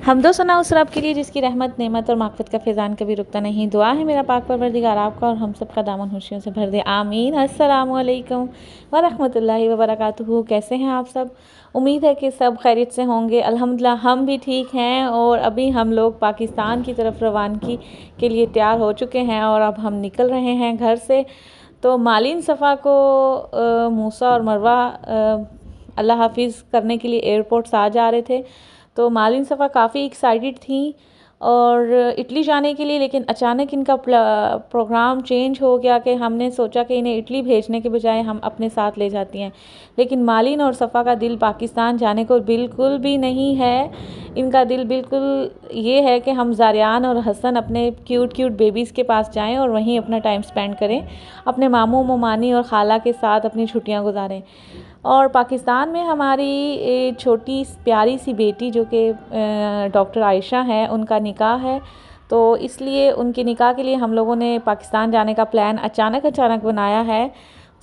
हमदो सना उस रब के लिए जिसकी रहमत नेमत और माग़फ़िरत का फ़ैज़ान कभी रुकता नहीं। दुआ है मेरा पाक परवरदिगार आपका और हम सब का दामन खुशियों से भर दे, आमीन। अस्सलामु अलैकुम व रहमतुल्लाहि व बरकातुहू। कैसे हैं आप सब? उम्मीद है कि सब खैरियत से होंगे। अल्हम्दुलिल्लाह हम भी ठीक हैं और अभी हम लोग पाकिस्तान की तरफ रवानगी के लिए तैयार हो चुके हैं और अब हम निकल रहे हैं घर से। तो मालिन सफ़ा को मूसा और मरवा अल्लाह हाफिज़ करने के लिए एयरपोर्ट से आ जा रहे थे। तो मालिन सफ़ा काफ़ी एक्साइटेड थी और इटली जाने के लिए, लेकिन अचानक इनका प्रोग्राम चेंज हो गया कि हमने सोचा कि इन्हें इटली भेजने के बजाय हम अपने साथ ले जाती हैं। लेकिन मालिन और सफ़ा का दिल पाकिस्तान जाने को बिल्कुल भी नहीं है। इनका दिल बिल्कुल ये है कि हम ज़ारियान और हसन अपने क्यूट क्यूट बेबीज़ के पास जाएं और वहीं अपना टाइम स्पेंड करें, अपने मामू मामानी और खाला के साथ अपनी छुट्टियां गुजारें। और पाकिस्तान में हमारी छोटी प्यारी सी बेटी जो कि डॉक्टर आयशा हैं, उनका निकाह है। तो इसलिए उनके निकाह के लिए हम लोगों ने पाकिस्तान जाने का प्लान अचानक बनाया है।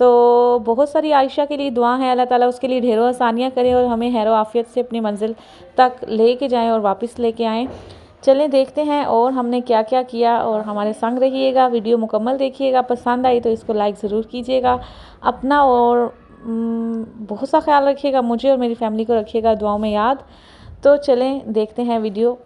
तो बहुत सारी आयशा के लिए दुआ है, अल्लाह ताला उसके लिए ढेरों आसानियाँ करे और हमें हैरो आफियत से अपनी मंजिल तक ले के जाएँ और वापस लेके आएँ। चलें देखते हैं और हमने क्या क्या किया, और हमारे संग रहिएगा, वीडियो मुकम्मल देखिएगा। पसंद आई तो इसको लाइक ज़रूर कीजिएगा। अपना और बहुत सा ख्याल रखिएगा, मुझे और मेरी फैमिली को रखिएगा दुआओं में याद। तो चलें देखते हैं वीडियो।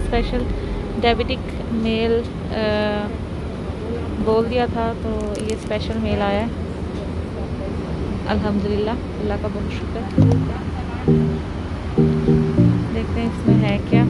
स्पेशल डायबिटिक मेल बोल दिया था, तो ये स्पेशल मेल आया है। अल्हम्दुलिल्लाह, अल्लाह का बहुत शुक्र। देखते हैं इसमें है क्या।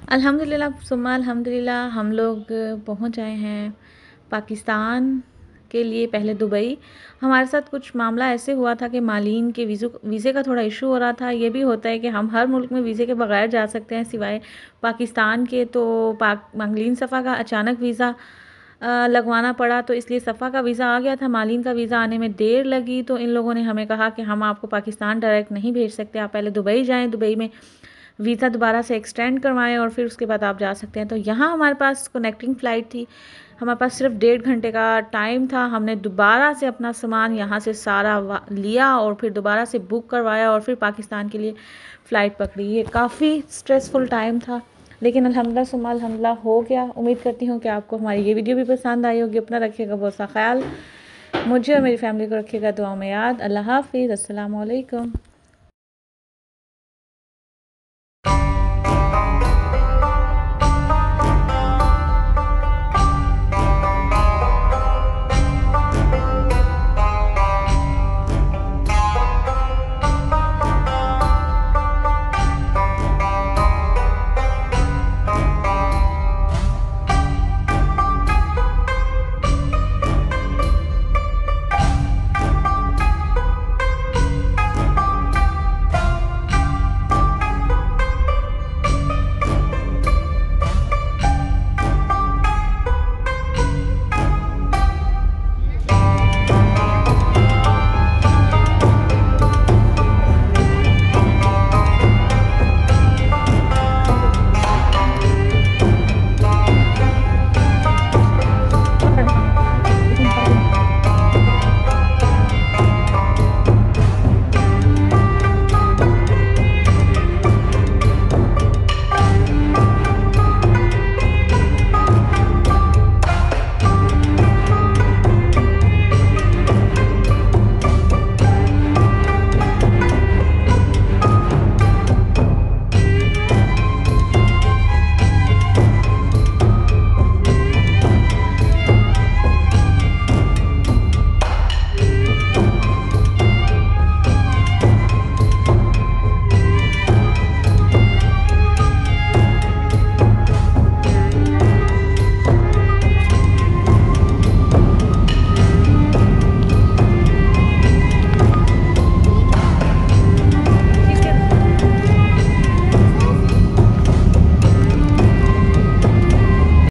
अल्हम्दुलिल्लाह सुम्मा अल्हम्दुलिल्लाह हम लोग पहुंच आए हैं पाकिस्तान के लिए। पहले दुबई। हमारे साथ कुछ मामला ऐसे हुआ था कि मालीन के वीज़े का थोड़ा इशू हो रहा था। ये भी होता है कि हम हर मुल्क में वीज़े के बगैर जा सकते हैं सिवाय पाकिस्तान के। तो मालीन सफ़ा का अचानक वीज़ा लगवाना पड़ा, तो इसलिए सफ़ा का वीज़ा आ गया था, मालीन का वीज़ा आने में देर लगी। तो इन लोगों ने हमें कहा कि हम आपको पाकिस्तान डायरेक्ट नहीं भेज सकते, आप पहले दुबई जाएँ, दुबई में वीज़ा दोबारा से एक्सटेंड करवाएं और फिर उसके बाद आप जा सकते हैं। तो यहाँ हमारे पास कनेक्टिंग फ़्लाइट थी, हमारे पास सिर्फ 1.5 घंटे का टाइम था। हमने दोबारा से अपना सामान यहाँ से सारा लिया और फिर दोबारा से बुक करवाया और फिर पाकिस्तान के लिए फ़्लाइट पकड़ी। ये काफ़ी स्ट्रेसफुल टाइम था, लेकिन अल्हम्दुलिल्लाह सुम्मा अल्हम्दुलिल्लाह हो गया। उम्मीद करती हूँ कि आपको हमारी ये वीडियो भी पसंद आई होगी। अपना रखिएगा बहुत सा ख्याल, मुझे और मेरी फैमिली को रखिएगा दुआओं में याद। अल्लाह हाफ़िज़, अस्सलामु अलैकुम।